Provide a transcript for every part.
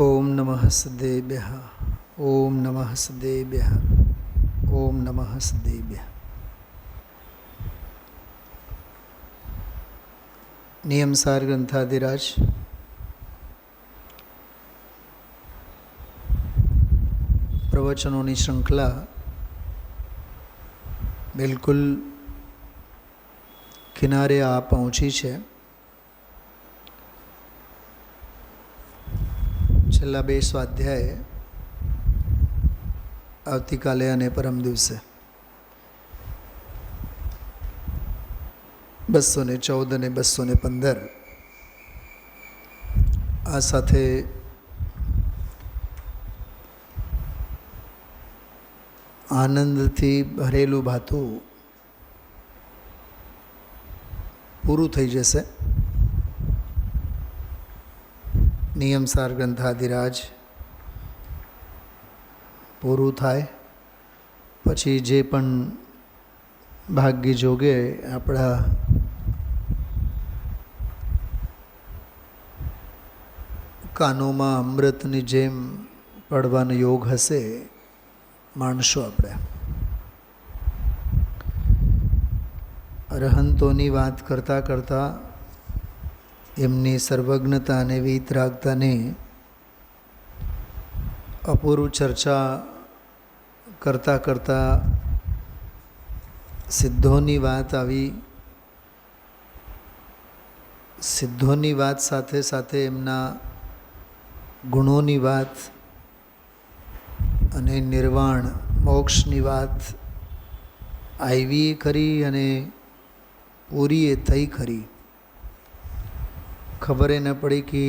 ओम नमः सदेभ्यः। ओम नमः सदेभ्यः। ओम नमः सदेभ्यः। नियमसार ग्रंथाधिराज प्रवचनों की श्रृंखला बिल्कुल किनारे आ पहुँची है। छेल्ला 2 स्वाध्याय આવતીકાલે અને પરમ દિવસે 214 અને 215 આ સાથે આનંદથી ભરેલું ભાતું પૂરું થઈ જશે। નિયમસાર ગ્રંથાધિરાજ પૂરું થાય પછી જે પણ ભાગ્ય જોગે આપણા કાનોમાં અમૃતની જેમ પડવાનો યોગ હશે માણશું। આપણે અરહંતોની વાત કરતાં કરતાં એમની સર્વજ્ઞતા અને વિતરાગતાને અપૂર્વ ચર્ચા કરતાં કરતાં સિદ્ધોની વાત આવી। સિદ્ધોની વાત સાથે સાથે એમના ગુણોની વાત અને નિર્વાણ મોક્ષની વાત આવી ખરી અને પૂરી એ થઈ ખરી। ખબર ન પડી કે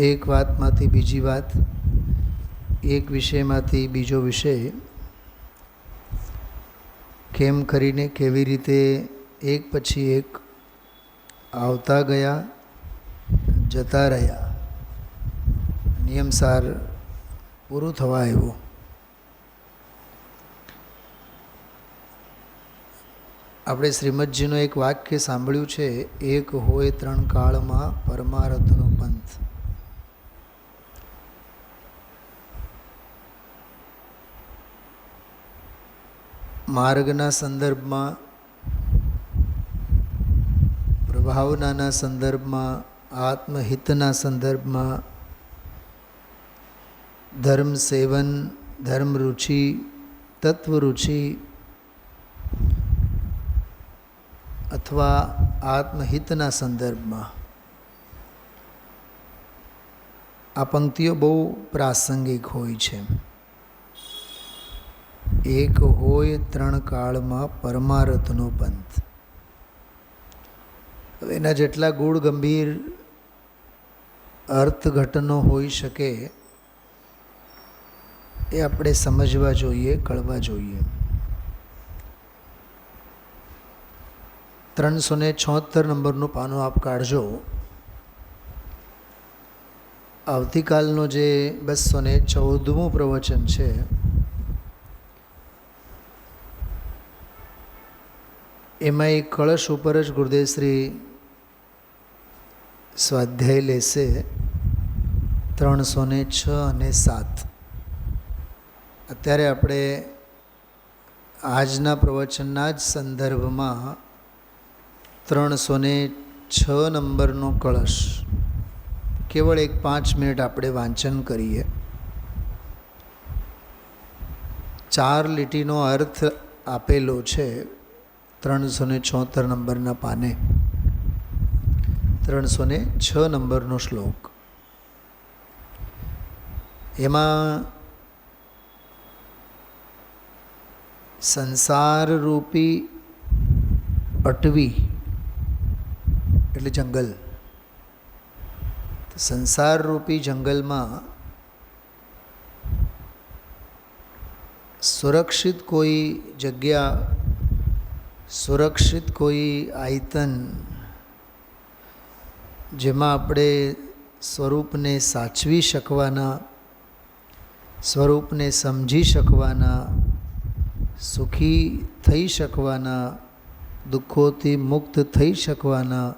એક વાતમાંથી બીજી વાત, એક વિષયમાંથી બીજો વિષય કેમ કરીને કેવી રીતે એક પછી એક આવતા ગયા જતા રહ્યા। નિયમસાર પૂરું થવા આવ્યું। આપણે શ્રીમદજીનું એક વાક્ય સાંભળ્યું છે, એક હોય 3 કાળમાં પરમારથનો પંથ। માર્ગના સંદર્ભમાં, પ્રભાવનાના સંદર્ભમાં, આત્મહિતના સંદર્ભમાં, ધર્મ સેવન, ધર્મ રુચિ, તત્વરુચિ અથવા આત્મહિતના સંદર્ભમાં આ પંક્તિઓ બહુ પ્રાસંગિક હોય છે। એક હોય 3 કાળમાં પરમારથનો પંથ। એના જેટલા ગૂઢ ગંભીર અર્થઘટનો હોઈ શકે એ આપણે સમજવા જોઈએ, કળવા જોઈએ। 376 નંબરનું પાનું આપ કાઢજો। આવતીકાલનો જે 214મું પ્રવચન છે એમાં એક કળશ ઉપર જ ગુરુદેવશ્રી સ્વાધ્યાય લેશે 306 અને 7। અત્યારે આપણે આજના પ્રવચનના જ સંદર્ભમાં 306 નંબરનો કળશ કેવળ એક 5 મિનિટ આપણે વાંચન કરીએ। 4 લીટીનો અર્થ આપેલો છે 376 નંબરના પાને। 306 નંબરનો શ્લોક, એમાં સંસારરૂપી અટવી એટલે જંગલ, સંસારરૂપી જંગલમાં સુરક્ષિત કોઈ જગ્યા, સુરક્ષિત કોઈ આયતન જેમાં આપણે સ્વરૂપને સાચવી શકવાના, સ્વરૂપને સમજી શકવાના, સુખી થઈ શકવાના, દુઃખોથી મુક્ત થઈ શકવાના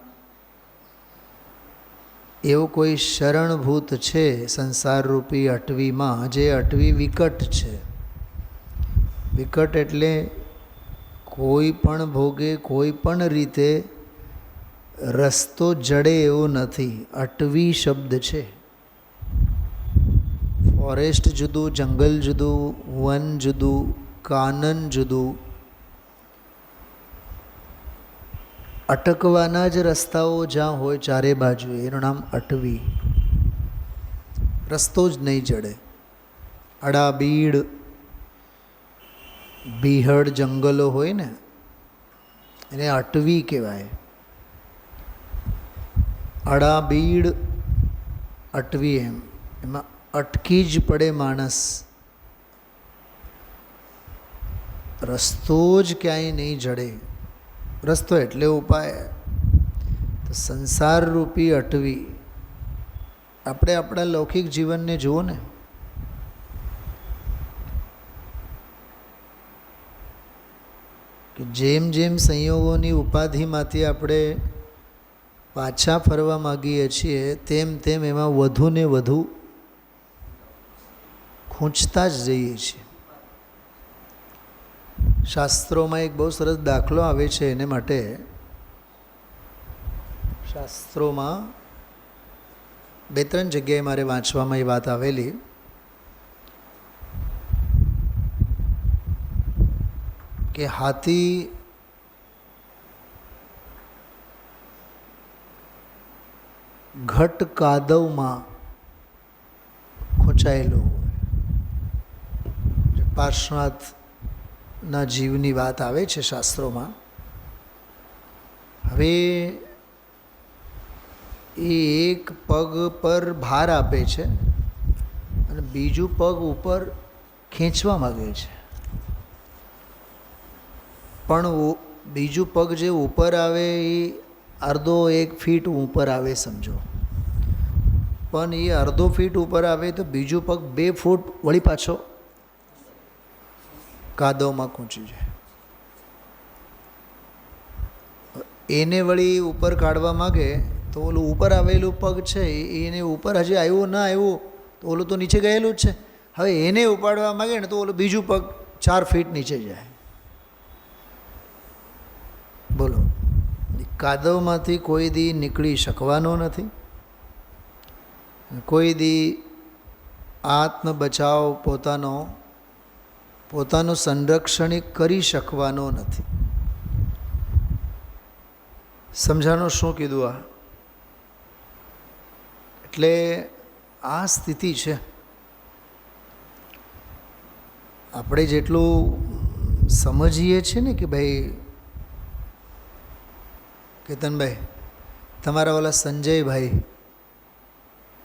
એવો કોઈ શરણભૂત છે સંસારરૂપી અટવીમાં, જે અટવી વિકટ છે. વિકટ એટલે કોઈ પણ ભોગે કોઈ પણ રીતે રસ્તો જડે એવો નથી. અટવી શબ્દ છે. ફોરેસ્ટ જુદું, જંગલ જુદું, વન જુદું, કાનન જુદું. અટકવાના જ રસ્તાઓ જ્યાં હોય ચારે બાજુ, એનું નામ અટવી. રસ્તો જ નહીં જડે. અડાબીડ બીહડ જંગલો હોય ને, એને અટવી કહેવાય. અડાબીડ અટવી, એમાં અટકી જ પડે માણસ. રસ્તો જ ક્યાંય નહીં જડે. રસ્તો એટલે ઉપાય. તો સંસારરૂપી અટવી. આપણે આપણા લૌકિક જીવનને જુઓ ને, કે જેમ જેમ સંયોગોની ઉપાધિમાંથી આપણે પાછા ફરવા માગીએ છીએ, તેમ તેમ એમાં વધુ ને વધુ ખૂંચતા જ જઈએ છીએ. શાસ્ત્રોમાં એક બહુ સરસ દાખલો આવે છે એને માટે. શાસ્ત્રોમાં 2-3 જગ્યાએ મારે વાંચવામાં એ વાત આવેલી. કે હાથી ઘટ કાદવમાં ખૂંચાયેલો હોય. પાર્શ્વનાથના જીવની વાત આવે છે શાસ્ત્રોમાં. હવે એ એક પગ પર ભાર આપે છે અને બીજું પગ ઉપર ખેંચવા માગે છે. પણ બીજું પગ જે ઉપર આવે એ અડધો 1 ફીટ ઉપર આવે સમજો. પણ એ અડધો ફીટ ઉપર આવે તો બીજું પગ 2 ફૂટ વળી પાછો કાદવમાં ખૂંચી જાય. એને વળી ઉપર કાઢવા માગે તો ઓલું ઉપર આવેલું પગ છે એને ઉપર હજી આવ્યું ના આવ્યું તો ઓલું તો નીચે ગયેલું જ છે. હવે એને ઉપાડવા માગે ને તો ઓલું બીજું પગ 4 ફીટ નીચે જાય. બોલો, કાદવમાંથી કોઈ દી નીકળી શકવાનો નથી. કોઈ દી આત્મ બચાવ પોતાનું સંરક્ષણ કરી શકવાનો નથી. સમજાણું શું કીધું આ? એટલે આ સ્થિતિ છે. આપણે જેટલું સમજીએ છીએ ને કે ભાઈ કેતનભાઈ, તમારા ઓલા સંજયભાઈ,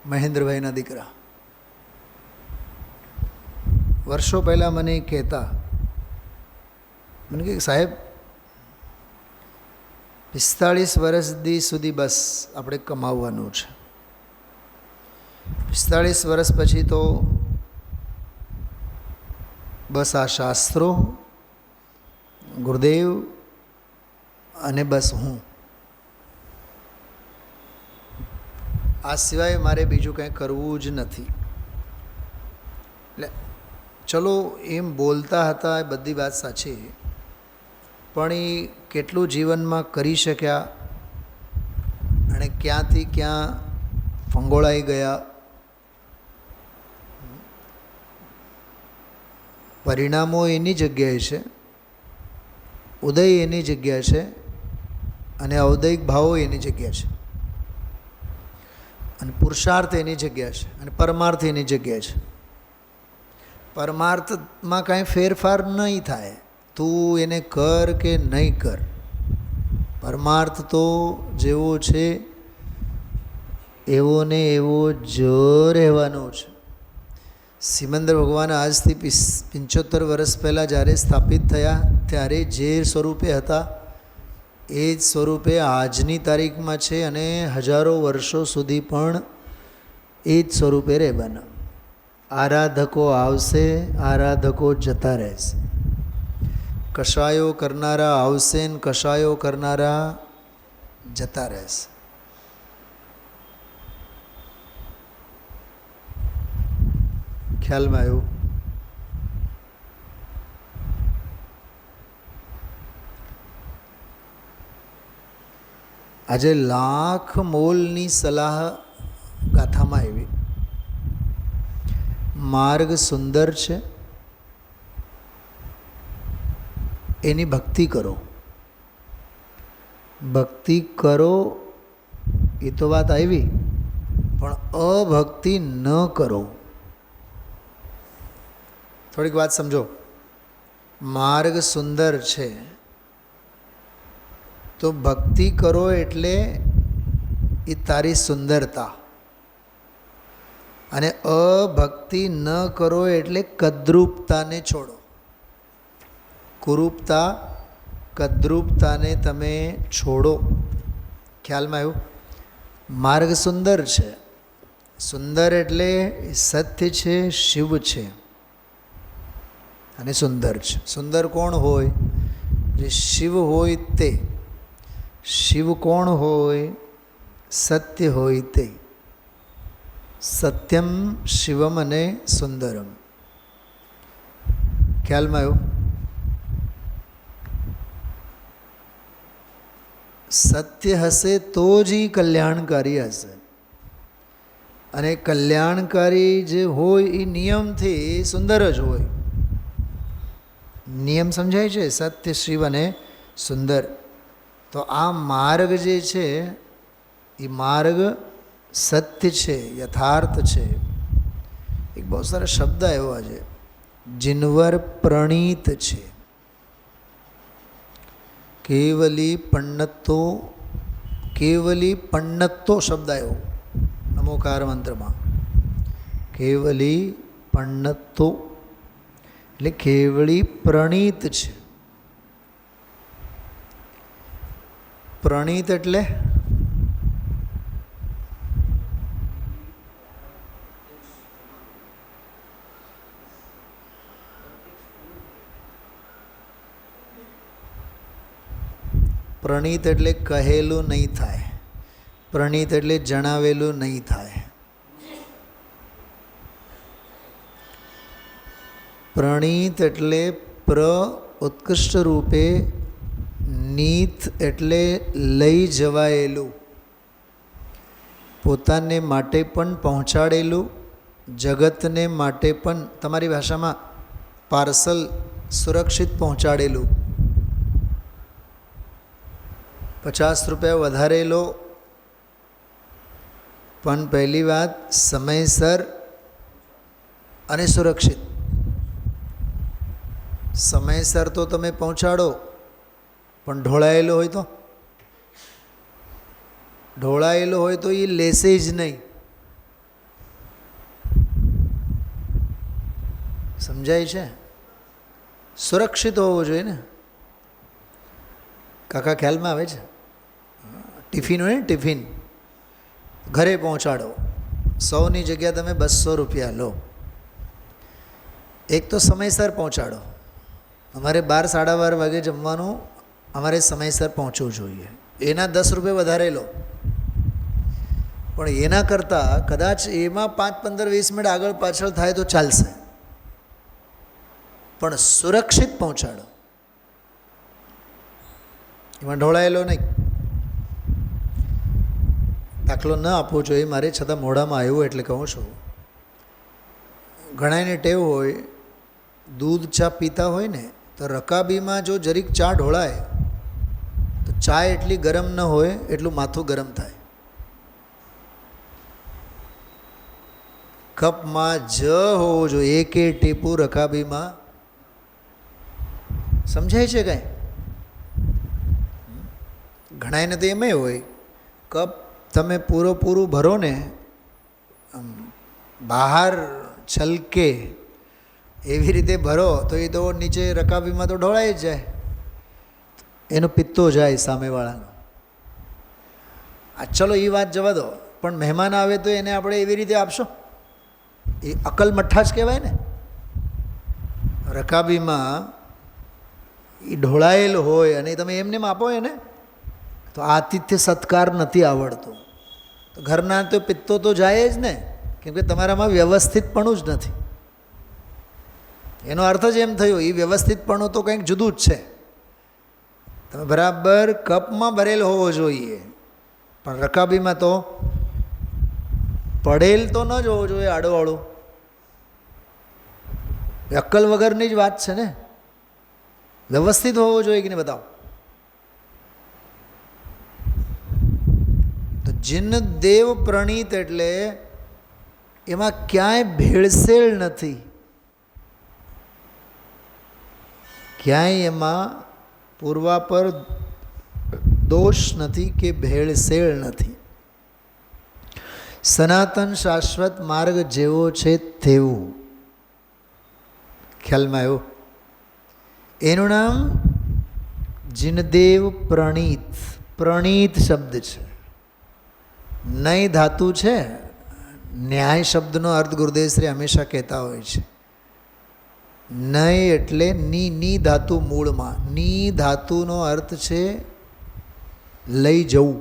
મહેન્દ્રભાઈના દીકરા, વર્ષો પહેલાં મને કહેતા, મને કે સાહેબ 45 વર્ષ સુધી બસ આપણે કમાવવાનું છે. 45 વર્ષ પછી તો બસ આ શાસ્ત્રો, ગુરુદેવ અને બસ હું, આ સિવાય મારે બીજું કંઈ કરવું જ નથી. એટલે ચલો એમ બોલતા હતા, એ બધી વાત સાચી, પણ એ કેટલું જીવનમાં કરી શક્યા અને ક્યાંથી ક્યાં ફંગોળાઈ ગયા. પરિણામો એની જગ્યાએ છે, ઉદય એની જગ્યા છે અને અવદયિક ભાવો એની જગ્યા છે, અને પુરુષાર્થ એની જગ્યા છે અને પરમાર્થ એની જગ્યા છે. પરમાર્થમાં કાંઈ ફેરફાર નહીં થાય, તું એને કર કે નહીં કર. પરમાર્થ તો જેવો છે એવો ને એવો જ રહેવાનો છે. સિમંદર ભગવાન આજથી 75 વર્ષ પહેલાં જ્યારે સ્થાપિત થયા ત્યારે જે સ્વરૂપે હતા એ જ સ્વરૂપે આજની તારીખમાં છે અને હજારો વર્ષો સુધી પણ એ જ સ્વરૂપે રહેવાના. આરાધકો આવશે, આરાધકો જતા રહેશે. કશાયો કરનારા આવશે ને કશાયો કરનારા જતા રહેશે. ખ્યાલમાં આવ્યું? આજે લાખ મોલની સલાહ ગાથામાં આવી. માર્ગ સુંદર છે, એની ભક્તિ કરો. ભક્તિ કરો એ તો વાત આવી, પણ અભક્તિ ન કરો. થોડીક વાત સમજો. માર્ગ સુંદર છે તો ભક્તિ કરો એટલે એ તારી સુંદરતા, અને અભક્તિ ન કરો એટલે કદ્રૂપતાને છોડો. કુરૂપતા, કદ્રૂપતાને તમે છોડો. ખ્યાલમાં આવ્યું? માર્ગ સુંદર છે. સુંદર એટલે સત્ય છે, શિવ છે, અને સુંદર છે. સુંદર કોણ હોય? જે શિવ હોય તે. શિવ કોણ હોય? સત્ય હોય તે. સત્યમ શિવમ અને સુંદરમ. ખ્યાલમાં આવ્યું? સત્ય હશે તો જ એ કલ્યાણકારી હશે, અને કલ્યાણકારી જે હોય એ નિયમથી સુંદર જ હોય. નિયમ સમજાય છે? સત્ય, શિવ અને સુંદર. તો આ માર્ગ જે છે એ માર્ગ સત્ય છે, યથાર્થ છે. એક બહુ સારા શબ્દ આવ્યો આજે, જીનવર પ્રણીત છે. કેવલી પણ્ણતો, કેવલી પણ્ણતો શબ્દ આવ્યો નમોકાર મંત્રમાં. કેવલી પણ્ણતો એટલે કેવળી પ્રણીત છે. પ્રણીત એટલે પ્રણીત એટલે કહેલું નહીં થાય. પ્રણીત એટલે જણાવેલું નહીં થાય. પ્રણીત એટલે પ્ર ઉત્કૃષ્ટ રૂપે, નીત એટલે લઈ જવાયેલું, પોતાને માટે પણ પહોંચાડેલું, જગતને માટે પણ, તમારી ભાષામાં પાર્સલ સુરક્ષિત પહોંચાડેલું. 50 રૂપિયા વધારે લો, પણ પહેલી વાત સમયસર અને સુરક્ષિત. સમયસર તો તમે પહોંચાડો, પણ ઢોળાયેલો હોય તો? ઢોળાયેલો હોય તો એ લેશે જ નહીં. સમજાય છે? સુરક્ષિત હોવો જોઈએ ને. કાકા ખ્યાલમાં આવે છે? ટિફિન હોય ને, ટિફિન ઘરે પહોંચાડો, 100ની જગ્યા તમે 200 રૂપિયા લો. એક તો સમયસર પહોંચાડો. અમારે 12 સાડા 12 વાગે જમવાનું, અમારે સમયસર પહોંચવું જોઈએ. એના 10 રૂપિયા વધારે લો, પણ એના કરતાં કદાચ એમાં 5, 15, 20 મિનિટ આગળ પાછળ થાય તો ચાલશે, પણ સુરક્ષિત પહોંચાડો. એમાં ઢોળાયેલો નહીં. દાખલો ન આપવો જોઈએ મારે, છતાં મોઢામાં આવ્યું એટલે કહું છું. ઘણાને ટેવ હોય, દૂધ ચા પીતા હોય ને, તો રકાબીમાં જો જરીક ચા ઢોળાય તો ચા એટલી ગરમ ન હોય એટલું માથું ગરમ થાય. કપમાં જ હોવો જોઈએ, એકે ટીપું રકાબીમાં. સમજાય છે કાંઈ? ઘણાને તો એમાંય હોય, કપ તમે પૂરું ભરો ને, બહાર છલકે એવી રીતે ભરો તો એ તો નીચે રકાબીમાં તો ઢોળાઈ જ જાય. એનો પિત્તો જાય સામેવાળાનો. આ ચલો એ વાત જવા દો, પણ મહેમાન આવે તો એને આપણે એવી રીતે આપશો? એ અકલ મઠ્ઠા જ કહેવાય ને. રકાબીમાં એ ઢોળાયેલ હોય અને તમે એમને આપો એને, તો આતિથ્ય સત્કાર નથી આવડતો. તો ઘરના તો પિત્તો તો જાય જ ને, કેમ કે તમારામાં વ્યવસ્થિતપણું જ નથી. એનો અર્થ જ એમ થયો, એ વ્યવસ્થિતપણું તો કંઈક જુદું જ છે. તમે બરાબર કપમાં ભરેલ હોવો જોઈએ, પણ રકાબીમાં તો પડેલ તો ન જ હોવો જોઈએ આડોવાળું. અક્કલ વગરની જ વાત છે ને. વ્યવસ્થિત હોવો જોઈએ કે નહીં, બતાવો. તો જિન દેવ પ્રણીત એટલે એમાં ક્યાંય ભેળસેળ નથી, ક્યાંય એમાં પૂર્વાપર દોષ નથી કે ભેળસેળ નથી. સનાતન શાશ્વત માર્ગ જેવો છે તેવું. ખ્યાલમાં આવ્યું? એનું નામ જિનદેવ પ્રણીત. પ્રણીત શબ્દ છે, નય ધાતુ છે. ન્યાય શબ્દનો અર્થ ગુરુદેવશ્રી હંમેશા કહેતા હોય છે. નય એટલે ની ધાતુ મૂળમાં. ની ધાતુનો અર્થ છે લઈ જવું.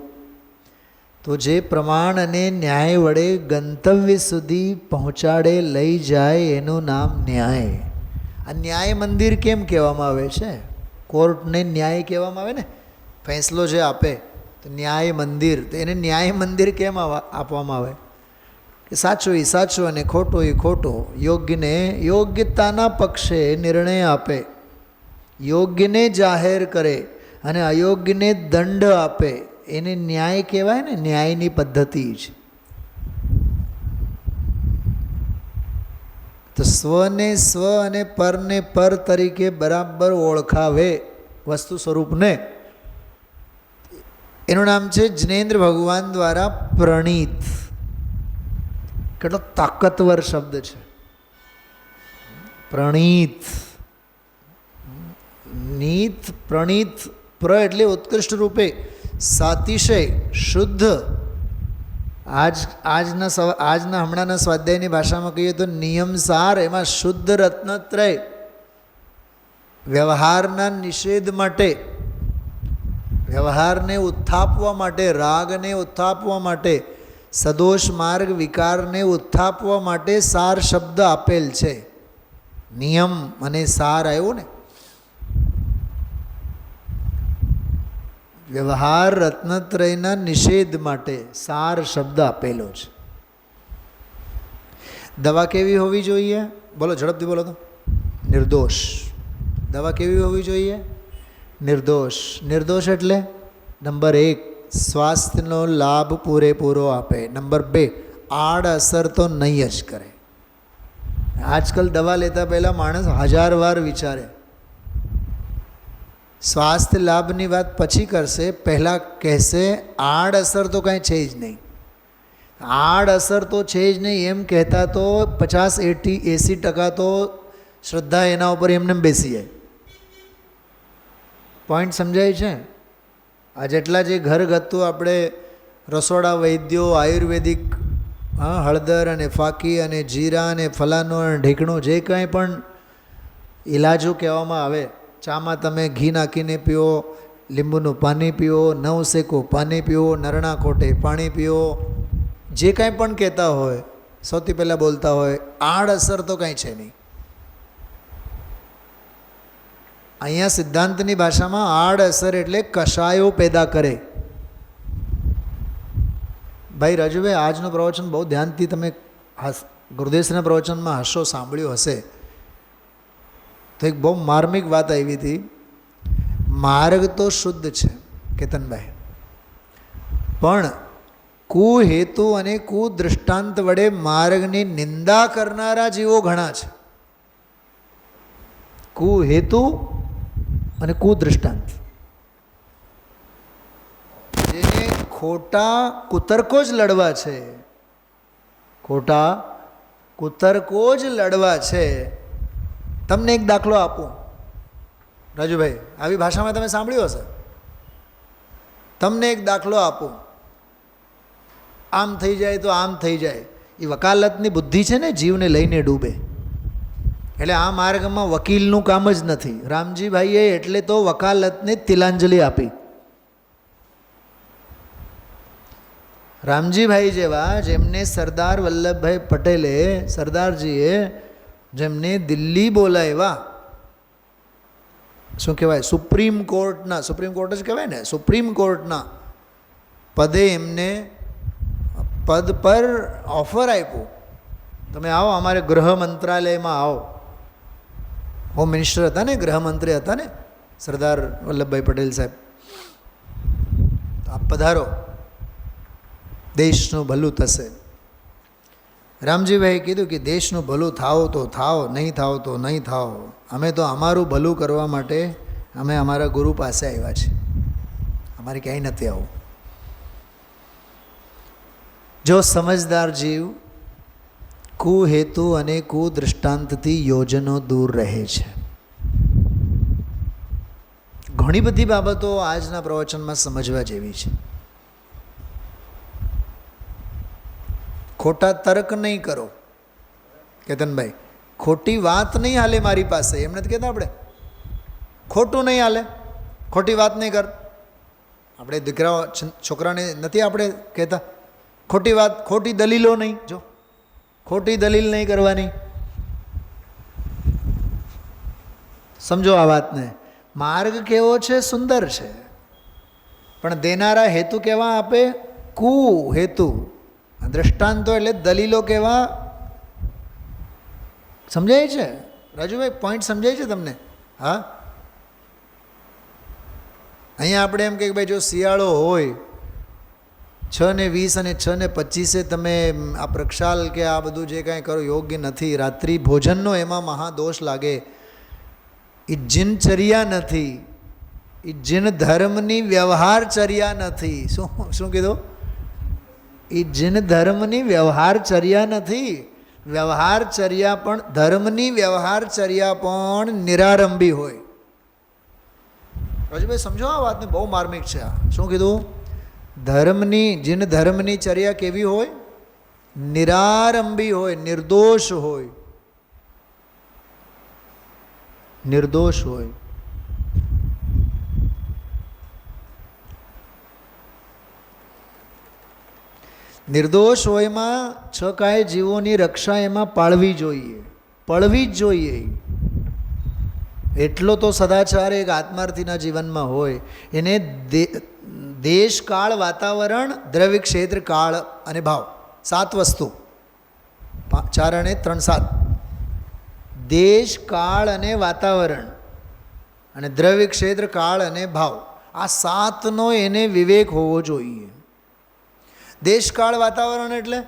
તો જે પ્રમાણ અને ન્યાય વડે ગંતવ્ય સુધી પહોંચાડે, લઈ જાય, એનું નામ ન્યાય. આ ન્યાય મંદિર કેમ કહેવામાં આવે છે? કોર્ટને ન્યાય કહેવામાં આવે ને, ફેંસલો જે આપે તો ન્યાય મંદિર. તો એને ન્યાય મંદિર કેમ આપવામાં આવે? કે સાચો એ સાચો અને ખોટો એ ખોટો, યોગ્યને યોગ્યતાના પક્ષે નિર્ણય આપે, યોગ્યને જાહેર કરે અને અયોગ્યને દંડ આપે, એને ન્યાય કહેવાય ને. ન્યાયની પદ્ધતિ છે. તો સ્વને સ્વ અને પરને પર તરીકે બરાબર ઓળખાવે વસ્તુ સ્વરૂપને. એનું નામ છે જિનેન્દ્ર ભગવાન દ્વારા પ્રણીત. કેટલો તાકતવર શબ્દ છે, પ્રણીત. નીત, પ્રણીત. પ્ર એટલે ઉત્કૃષ્ટ રૂપે, સાતિશય, શુદ્ધ. આજના હમણાંના સ્વાધ્યાયની ભાષામાં કહીએ તો નિયમસાર. એમાં શુદ્ધ રત્નત્રય. વ્યવહારના નિષેધ માટે, વ્યવહારને ઉત્થાપવા માટે, રાગને ઉત્થાપવા માટે, સદોષ માર્ગ વિકારને ઉત્થાપવા માટે સાર શબ્દ આપેલ છે. નિયમ અને સાર આવ્યો ને. વ્યવહાર રત્નત્રયના નિષેધ માટે સાર શબ્દ આપેલો છે. દવા કેવી હોવી જોઈએ? બોલો, ઝડપથી બોલો તો. નિર્દોષ. દવા કેવી હોવી જોઈએ? નિર્દોષ. નિર્દોષ એટલે નંબર 1, સ્વાસ્થ્યનો લાભ પૂરેપૂરો આપે. નંબર 2, આડઅસર તો નહીં જ કરે. આજકાલ દવા લેતા પહેલાં માણસ 1000 વાર વિચારે. સ્વાસ્થ્ય લાભની વાત પછી કરશે, પહેલાં કહેશે આડઅસર તો કાંઈ છે જ નહીં. આડઅસર તો છે જ નહીં એમ કહેતા તો 50-80% તો શ્રદ્ધા એના ઉપર એમને બેસી જાય. પોઈન્ટ સમજાય છે? આ જેટલા જે ઘરગથ્થુ આપણે રસોડા વૈદ્યો, આયુર્વેદિક, હળદર અને ફાકી અને જીરા અને ફલાનો અને ઢીકણું, જે કંઈ પણ ઇલાજો કહેવામાં આવે, ચામાં તમે ઘી નાખીને પીઓ, લીંબુનું પાણી પીઓ, નવશેકું પાણી પીઓ, નરણા કોટે પાણી પીઓ, જે કાંઈ પણ કહેતા હોય, સૌથી પહેલાં બોલતા હોય આડઅસર તો કાંઈ છે નહીં. અહીંયા સિદ્ધાંતની ભાષામાં આડઅસર એટલે કશાયો પેદા કરે. ભાઈ રાજુભાઈ, આજનું પ્રવચન બહુ ધ્યાનથી તમે ગુરુદેવના પ્રવચનમાં હશો, સાંભળ્યું હશે. તો એક બહુ માર્મિક વાત આવી હતી. માર્ગ તો શુદ્ધ છે કેતનભાઈ, પણ કુહેતુ અને કુદૃષ્ટાંત વડે માર્ગની નિંદા કરનારા જીવો ઘણા છે. કુહેતુ અને કુદૃષ્ટાંત, જેને ખોટા કુતર્કો જ લડવા છે, ખોટા કુતર્કો જ લડવા છે. તમને એક દાખલો આપું રાજુભાઈ, આવી ભાષામાં તમે સાંભળ્યું હશે. તમને એક દાખલો આપું, આમ થઈ જાય તો આમ થઈ જાય. એ વકાલતની બુદ્ધિ છે ને, જીવને લઈને ડૂબે. એટલે આ માર્ગમાં વકીલનું કામ જ નથી. રામજીભાઈએ એટલે તો વકાલતને તિલાંજલિ આપી. રામજીભાઈ જેવા, જેમને સરદાર વલ્લભભાઈ પટેલે, સરદારજીએ જેમને દિલ્હી બોલાવ્યા, શું કહેવાય, સુપ્રીમ કોર્ટના, સુપ્રીમ કોર્ટ જ કહેવાય ને, સુપ્રીમ કોર્ટના પદે એમને પદ પર ઓફર આપ્યું, તમે આવો અમારે ગૃહ મંત્રાલયમાં આવો. હોમ મિનિસ્ટર હતા ને, ગૃહમંત્રી હતા ને સરદાર વલ્લભભાઈ પટેલ સાહેબ, તો આપ પધારો, દેશનું ભલું થશે. રામજીભાઈએ કીધું કે દેશનું ભલું થાવ તો થાવ, નહીં થાવ તો નહીં થાવ, અમે તો અમારું ભલું કરવા માટે અમે અમારા ગુરુ પાસે આવ્યા છીએ, અમારે ક્યાંય નથી આવું. જો સમજદાર જીવ કુહેતુ અને કુદૃષ્ટાંતથી યોજનો દૂર રહે છે. ઘણી બધી બાબતો આજના પ્રવચનમાં સમજવા જેવી છે. ખોટા તર્ક નહીં કરો, કેતનભાઈ, ખોટી વાત નહીં હાલે મારી પાસે, એમ નથી કહેતા આપણે, ખોટું નહીં હાલે, ખોટી વાત નહીં કર. આપણે દીકરાઓ છોકરાને નથી આપણે કહેતા ખોટી વાત, ખોટી દલીલો નહીં, જો ખોટી દલીલ નહીં કરવાની. સમજો આ વાતને. માર્ગ કેવો છે? સુંદર છે, પણ દેનારા હેતુ કેવા આપે? કુ હેતુ. દ્રષ્ટાંતો એટલે દલીલો કેવા? સમજાય છે રાજુભાઈ? પોઈન્ટ સમજાય છે તમને? હા, અહીંયા આપણે એમ કે ભાઈ જો શિયાળો હોય 6:20 અને 6:25 તમે આ પ્રક્ષાલ કે આ બધું જે કાંઈ કરો યોગ્ય નથી. રાત્રિ ભોજનનો એમાં મહાદોષ લાગે. એ જીનચર્યા નથી, એ જીન ધર્મની વ્યવહારચર્યા નથી. શું કીધું? એ જીન ધર્મની વ્યવહારચર્યા નથી. વ્યવહારચર્યા પણ ધર્મની વ્યવહારચર્યા પણ નિરારંભી હોય. રાજુભાઈ સમજો આ વાતને, બહુ માર્મિક છે આ. શું કીધું? ધર્મની, જીન ધર્મની ચર્યા કેવી હોય? નિરારંભી હોય, નિર્દોષ હોય, નિર્દોષ હોય. નિર્દોષ હોયમાં છકાય જીવોની રક્ષા એમાં પાળવી જોઈએ, પડવી જ જોઈએ. એટલો તો સદાચાર એક આત્માર્થીના જીવનમાં હોય. એને દેશ, કાળ, વાતાવરણ, દ્રવ્ય, ક્ષેત્ર, કાળ અને ભાવ, 7 વસ્તુ, 4 અને 3 7. દેશ, કાળ અને વાતાવરણ અને દ્રવ્ય, ક્ષેત્ર, કાળ અને ભાવ, આ 7નો એને વિવેક હોવો જોઈએ. દેશ, કાળ, વાતાવરણ એટલે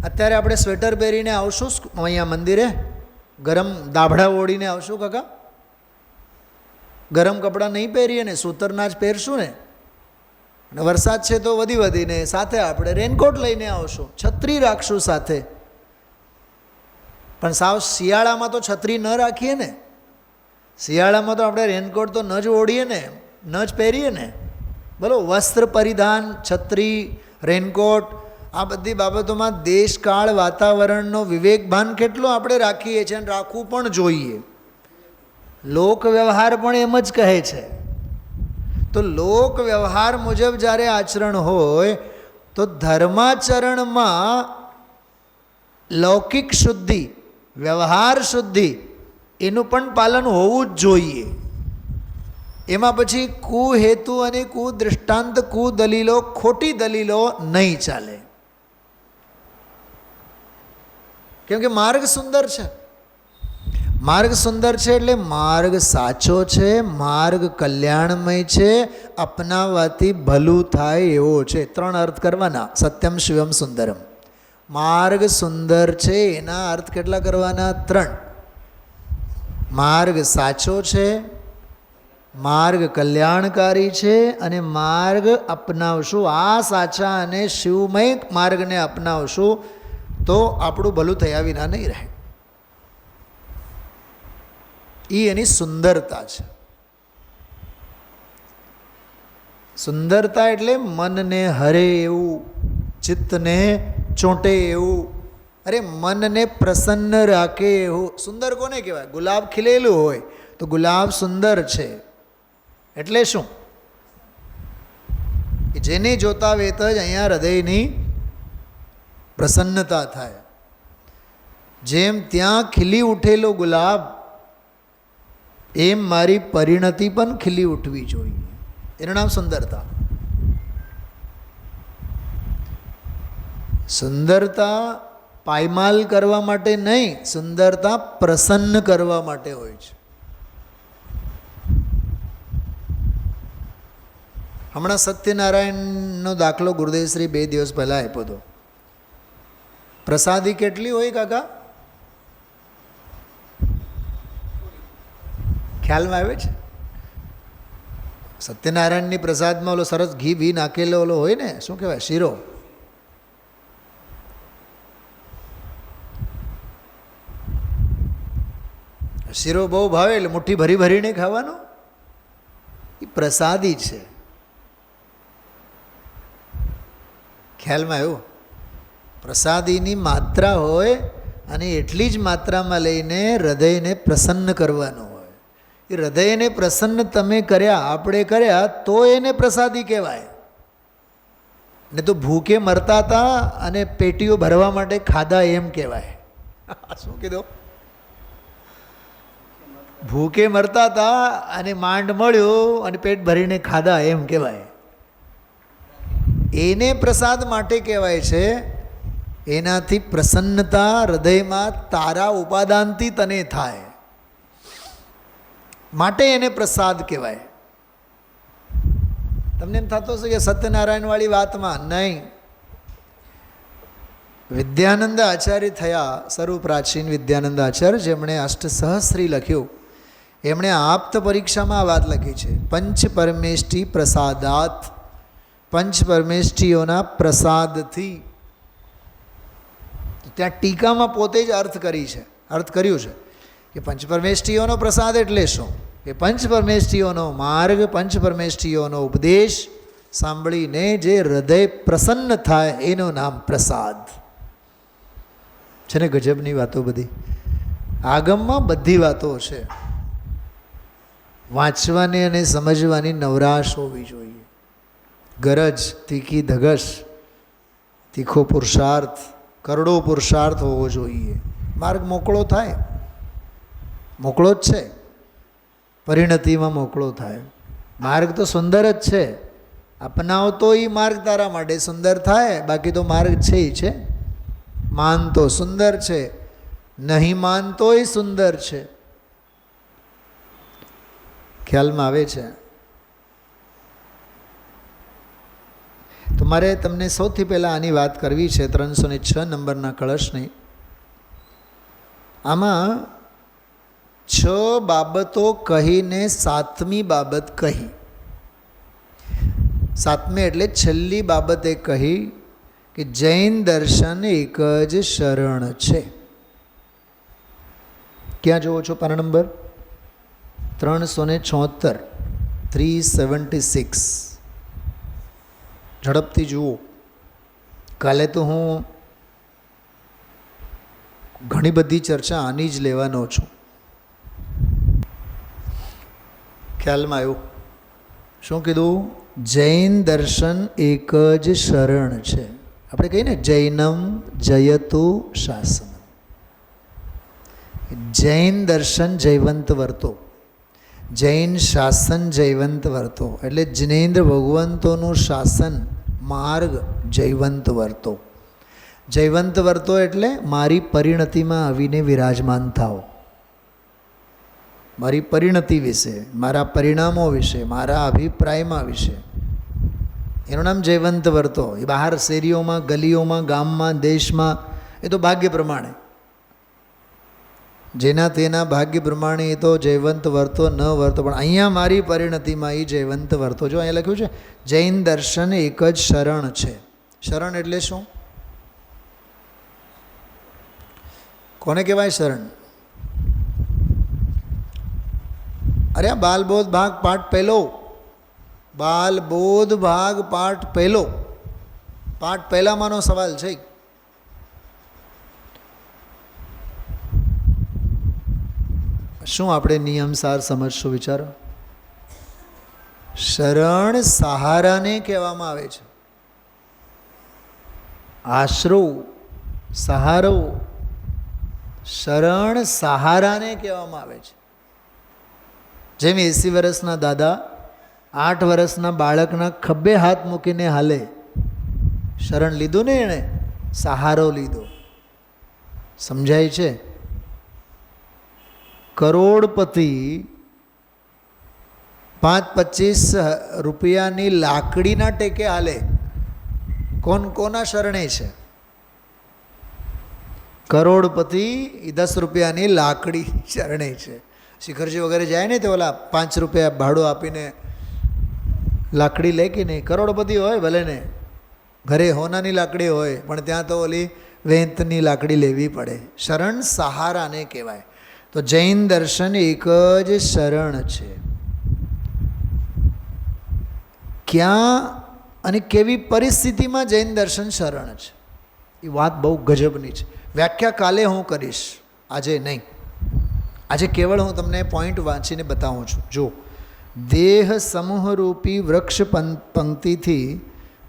અત્યારે આપણે સ્વેટર પહેરીને આવશું અહીંયા મંદિરે, ગરમ દાભડા ઓળીને આવશું કાકા, ગરમ કપડાં નહીં પહેરીએ ને, સૂતરના જ પહેરશું ને. અને વરસાદ છે તો વધીને સાથે આપણે રેનકોટ લઈને આવશું, છત્રી રાખશું સાથે. પણ સાવ શિયાળામાં તો છત્રી ન રાખીએ ને, શિયાળામાં તો આપણે રેનકોટ તો ન જ ઓઢીએ ને, ન જ પહેરીએ ને. બોલો, વસ્ત્ર પરિધાન, છત્રી, રેનકોટ, આ બધી બાબતોમાં દેશ, કાળ, વાતાવરણનો વિવેકભાન કેટલો આપણે રાખીએ છીએ અને રાખવું પણ જોઈએ. લોક વ્યવહાર પણ એમ જ કહે છે. તો લોક વ્યવહાર મુજબ જ્યારે આચરણ હોય તો ધર્માચરણમાં લૌકિક શુદ્ધિ, વ્યવહાર શુદ્ધિ, એનું પણ પાલન હોવું જ જોઈએ. એમાં પછી કુહેતુ અને કુદૃષ્ટાંત, કુદલીલો, ખોટી દલીલો નહીં ચાલે. કેમ કે માર્ગ સુંદર છે. માર્ગ સુંદર છે એટલે માર્ગ સાચો છે, માર્ગ કલ્યાણમય છે, અપનાવવાથી ભલું થાય એવો છે. 3 અર્થ કરવાના: સત્યમ, શિવમ, સુંદરમ. માર્ગ સુંદર છે એના અર્થ કેટલા કરવાના? 3. માર્ગ સાચો છે, માર્ગ કલ્યાણકારી છે, અને માર્ગ અપનાવશું, આ સાચા અને શિવમય માર્ગને અપનાવશું તો આપણું ભલું થયા વિના નહીં રહે. એ એની સુંદરતા છે. સુંદરતા એટલે મનને હરે એવું, ચિત્તને ચોંટે એવું, અરે મનને પ્રસન્ન રાખે એવું. સુંદર કોને કહેવાય? ગુલાબ ખીલેલું હોય તો ગુલાબ સુંદર છે એટલે શું? જેને જોતા વેત જ અહીંયા હૃદયની પ્રસન્નતા થાય. જેમ ત્યાં ખીલી ઉઠેલો ગુલાબ એમ મારી પરિણતિ પણ ખીલી ઉઠવી જોઈએ. એનું નામ સુંદરતા. સુંદરતા પાયમાલ કરવા માટે નહીં, સુંદરતા પ્રસન્ન કરવા માટે હોય છે. હમણાં સત્યનારાયણનો દાખલો ગુરુદેવશ્રી 2 દિવસ પહેલાં આપ્યો હતો. પ્રસાદી કેટલી હોય કાકા? ખ્યાલમાં આવે છે? સત્યનારાયણની પ્રસાદમાં ઓલો સરસ ઘી બી નાખેલો ઓલો હોય ને, શું કહેવાય, શીરો. શીરો બહુ ભાવે એટલે મુઠ્ઠી ભરી ભરીને ખાવાનો. એ પ્રસાદી છે. ખ્યાલમાં આવ્યું? પ્રસાદીની માત્રા હોય અને એટલી જ માત્રામાં લઈને હૃદયને પ્રસન્ન કરવાનું હોય. એ હૃદયને પ્રસન્ન તમે કર્યા, આપણે કર્યા, તો એને પ્રસાદી કહેવાય. ને તો ભૂખે મરતા હતા અને પેટીઓ ભરવા માટે ખાધા એમ કહેવાય. શું કીધું? ભૂખે મરતા હતા અને માંડ મળ્યું અને પેટ ભરીને ખાધા એમ કહેવાય. એને પ્રસાદ માટે કહેવાય છે. એનાથી પ્રસન્નતા હૃદયમાં તારા ઉપાદાનથી તને થાય માટે એને પ્રસાદ કહેવાય. તમને એમ થતો હશે કે સત્યનારાયણવાળી વાતમાં નહીં. વિદ્યાનંદ આચાર્ય થયા, સર્વ પ્રાચીન વિદ્યાનંદ આચાર્ય, જેમણે અષ્ટસહસ્રી લખ્યું, એમણે આપ્ત પરીક્ષામાં આ વાત લખી છે, પંચ પરમેષ્ઠી પ્રસાદાત. પંચ પરમેષ્ઠીઓના પ્રસાદથી. ત્યાં ટીકામાં પોતે જ અર્થ કર્યું છે કે પંચ પરમેષ્ઠીઓનો પ્રસાદ એટલે શું? કે પંચ પરમેષ્ઠીઓનો માર્ગ, પંચ પરમેષ્ઠીઓનો ઉપદેશ સાંભળીને જે હૃદય પ્રસન્ન થાય એનું નામ પ્રસાદ છે. ને ગજબની વાતો બધી આગમમાં બધી વાતો છે. વાંચવાની અને સમજવાની નવરાશ હોવી જોઈએ. ગરજ, તીખી ધગશ, તીખો પુરુષાર્થ, કરડો પુરુષાર્થ હોવો જોઈએ. માર્ગ મોકળો થાય, મોકળો જ છે. પરિણતિમાં મોકળો થાય. માર્ગ તો સુંદર જ છે. અપનાવતો એ માર્ગ તારા માટે સુંદર થાય. બાકી તો માર્ગ છે એ છે. માનતો સુંદર છે, નહીં માનતો એ સુંદર છે. ખ્યાલમાં આવે છે? તો મારે તમને સૌથી પહેલાં આની વાત કરવી છે 306 નંબરના કળશની. આમાં 6 બાબતો કહીને 7મી બાબત કહી. 7મી એટલે છેલ્લી બાબતે કહી કે જૈન દર્શન એક જ શરણ છે. ક્યાં જોવો છો? પાના નંબર 376, 376. ઝડપથી જુઓ. કાલે તો હું ઘણી બધી ચર્ચા આની જ લેવાનો છું. ખ્યાલમાં આવ્યું? શું કીધું? જૈન દર્શન એક જ શરણ છે. આપણે કહીએ ને જૈનમ જયતુ શાસન. જૈન દર્શન જયવંત વર્તો, જૈન શાસન જયવંત વર્તો. એટલે જિનેન્દ્ર ભગવંતોનું શાસન માર્ગ જયવંત વર્તો. જયવંત વર્તો એટલે મારી પરિણતિમાં આવીને વિરાજમાન થાઓ. મારી પરિણતિ વિશે, મારા પરિણામો વિશે, મારા અભિપ્રાયમાં વિશે. એનું નામ જયવંત વર્તો. એ બહાર શેરીઓમાં, ગલીઓમાં, ગામમાં, દેશમાં એ તો ભાગ્ય પ્રમાણે, જેના તેના ભાગ્ય પ્રમાણે એ તો જયવંત વર્તો ન વર્તો. પણ અહીંયા મારી પરિણતિમાં એ જયવંત વર્તો. જો અહીંયા લખ્યું છે જૈન દર્શન એક જ શરણ છે. શરણ એટલે શું? કોને કહેવાય શરણ? અરે આ બાલબોધ ભાગ પાઠ પહેલો, બાલબોધ ભાગ પાઠ પહેલો, પાઠ પહેલામાંનો સવાલ છે. શું આપણે નિયમસાર સમજશું? વિચારો. શરણ સહારાને કહેવામાં આવે છે. આશરો, સહારો શરણ સહારાને કહેવામાં આવે છે. જેમ 80 વર્ષના દાદા 8 વર્ષના બાળકના ખભે હાથ મૂકીને હાલે, શરણ લીધું ને એણે, સહારો લીધો. સમજાય છે? કરોડપતિ 5-25 રૂપિયાની લાકડીના ટેકે હાલે. કોના શરણે છે? કરોડપતિ 10 રૂપિયાની લાકડી શરણે છે. શિખરજી વગેરે જાય ને તો ઓલા 5 રૂપિયા ભાડું આપીને લાકડી લે કે નહીં? કરોડપતિ હોય ભલે ને, ઘરે હોનાની લાકડી હોય, પણ ત્યાં તો ઓલી વેંતની લાકડી લેવી પડે. શરણ સહારાને કહેવાય. તો જૈન દર્શન એક જ શરણ છે. ક્યાં અને કેવી પરિસ્થિતિમાં જૈન દર્શન શરણ છે, એ વાત બહુ ગજબની છે. વ્યાખ્યા કાલે હું કરીશ, આજે નહીં. આજે કેવળ હું તમને પોઈન્ટ વાંચીને બતાવું છું. જો દેહ સમૂહરૂપી વૃક્ષ પંક્તિથી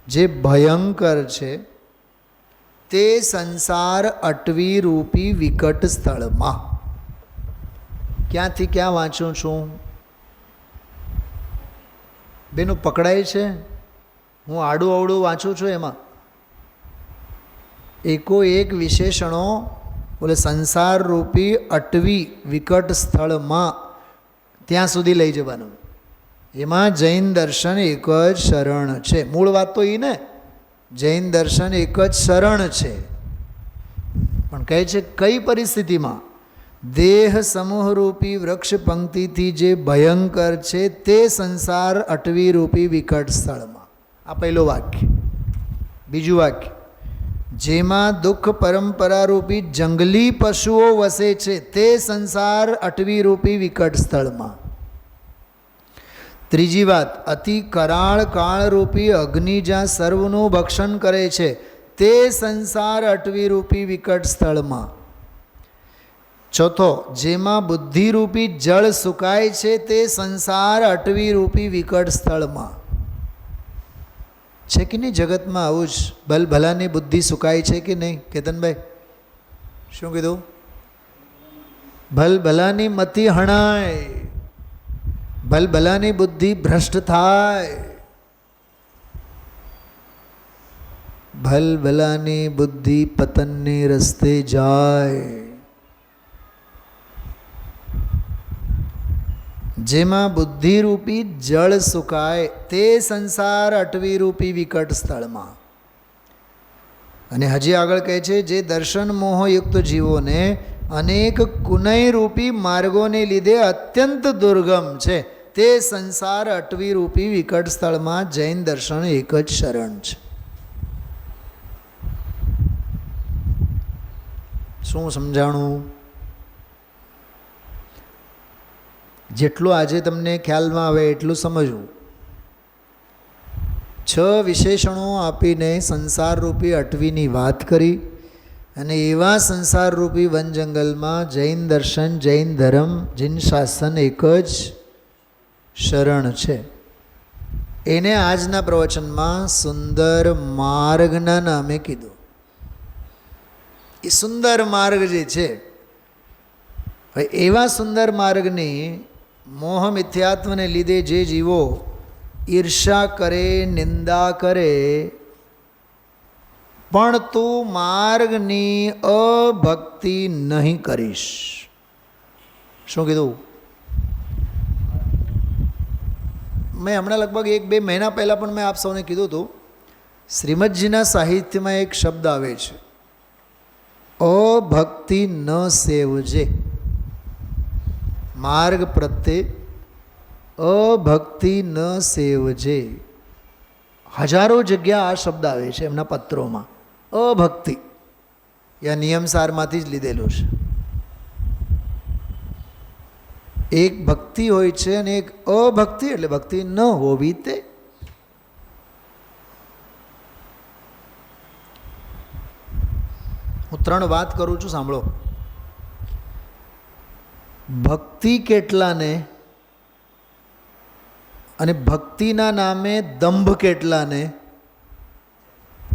જે ભયંકર છે તે સંસાર અટવી રૂપી વિકટ સ્થળમાં. ક્યાંથી ક્યાં વાંચું છું બેનું? પકડાય છે? હું આડું અવડું વાંચું છું એમાં એકો એક વિશેષણો બોલે સંસાર રૂપી અટવી વિકટ સ્થળમાં, ત્યાં સુધી લઈ જવાનું. એમાં જૈન દર્શન એક જ શરણ છે. મૂળ વાત તો એ ને, જૈન દર્શન એક જ શરણ છે. પણ કહે છે કઈ પરિસ્થિતિમાં? દેહ સમૂહરૂપી વૃક્ષ પંક્તિથી જે ભયંકર છે તે સંસાર અટવી રૂપી વિકટ સ્થળમાં. આ પહેલું વાક્ય. બીજું વાક્ય, જેમાં દુઃખ પરંપરારૂપી જંગલી પશુઓ વસે છે તે સંસાર અટવી રૂપી વિકટ સ્થળમાં. ત્રીજી વાત, અતિ કરાળ કાળરૂપી અગ્નિ જ્યાં સર્વનું ભક્ષણ કરે છે તે સંસાર અટવી રૂપી વિકટ સ્થળમાં. ચોથો, જેમાં બુદ્ધિરૂપી જળ સુકાય છે તે સંસાર અટવી રૂપી વિકટ સ્થળમાં. છે કે નહીં જગતમાં આવું જ? ભલભલાની બુદ્ધિ સુકાય છે કે નહીં? કેતનભાઈ શું કીધું? ભલભલાની મતિ હણાય, ભલભલાની બુદ્ધિ ભ્રષ્ટ થાય, ભલભલાની બુદ્ધિ પતનની રસ્તે જાય. જેમાં બુદ્ધિરૂપી જળ સુકાય તે સંસાર અટવી રૂપી વિકટ સ્થળમાં. અને હજી આગળ કહે છે જે દર્શન મોહયુક્ત જીવોને અનેક કુનયરૂપી માર્ગોને લીધે અત્યંત દુર્ગમ છે તે સંસાર અટવી રૂપી વિકટ સ્થળમાં જૈન દર્શન એક જ શરણ છે. શું સમજાણું? જેટલું આજે તમને ખ્યાલમાં આવે એટલું સમજવું. 6 વિશેષણો આપીને સંસારરૂપી અટવીની વાત કરી, અને એવા સંસારરૂપી વન જંગલમાં જૈન દર્શન, જૈન ધર્મ, જૈન શાસન એક જ શરણ છે. એને આજના પ્રવચનમાં સુંદર માર્ગના નામે કીધું. એ સુંદર માર્ગ જે છે, એવા સુંદર માર્ગની મોહ મિથ્યાત્વને લીધે જે જીવો ઈર્ષા કરે, નિંદા કરે, પણ તું માર્ગની અભક્તિ નહીં કરીશ. શું કીધું? મેં હમણાં લગભગ 1-2 મહિના પહેલાં પણ મેં આપ સૌને કીધું હતું, શ્રીમદજીના સાહિત્યમાં એક શબ્દ આવે છે, અભક્તિ ન સેવજે. માર્ગ પ્રત્યે અભક્તિ ન સેવજે. હજારો જગ્યા આ શબ્દ આવે છે એમના પત્રોમાં. અભક્તિ યા નિયમસારમાંથી જ લીધેલું છે. એક ભક્તિ હોય છે અને એક અભક્તિ, એટલે ભક્તિ ન હોવી તે. હું 3 વાત કરું છું, સાંભળો. ભક્તિ કેટલાને અને ભક્તિના નામે દંભ કેટલાને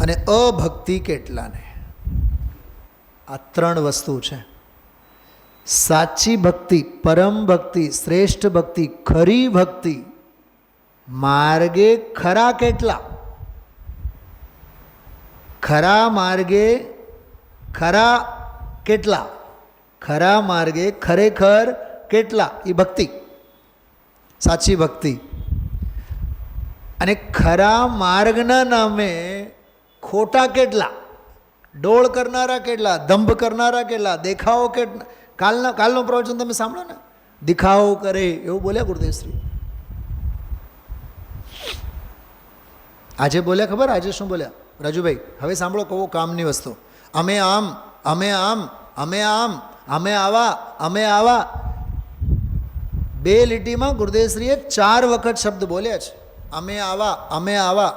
અને અભક્તિ કેટલાને. આ 3 વસ્તુ છે. સાચી ભક્તિ, પરમ ભક્તિ, શ્રેષ્ઠ ભક્તિ, ખરી ભક્તિ માર્ગે ખરા કેટલા? ખરા માર્ગે ખરા કેટલા? ખરા માર્ગે ખરેખર કેટલા? એ ભક્તિ, સાચી ભક્તિ. અને ખરા માર્ગના નામે ખોટા કેટલા? ડોળ કરનારા કેટલા? દંભ કરનારા કેટલા? દેખાવો કેટલા? કાલનો પ્રવચન તમે સાંભળો ને, દેખાવો કરે એવું બોલ્યા ગુરુદેવશ્રી. આજે બોલ્યા ખબર? આજે શું બોલ્યા રાજુભાઈ? હવે સાંભળો કહો કામની વસ્તુ. અમે આમ, અમે આમ, અમે આમ, અમે આવા, અમે આવા. 2 લીટીમાં ગુરુદેવશ્રીએ 4 વખત શબ્દ બોલ્યા છે. અમે આવા, અમે આવા.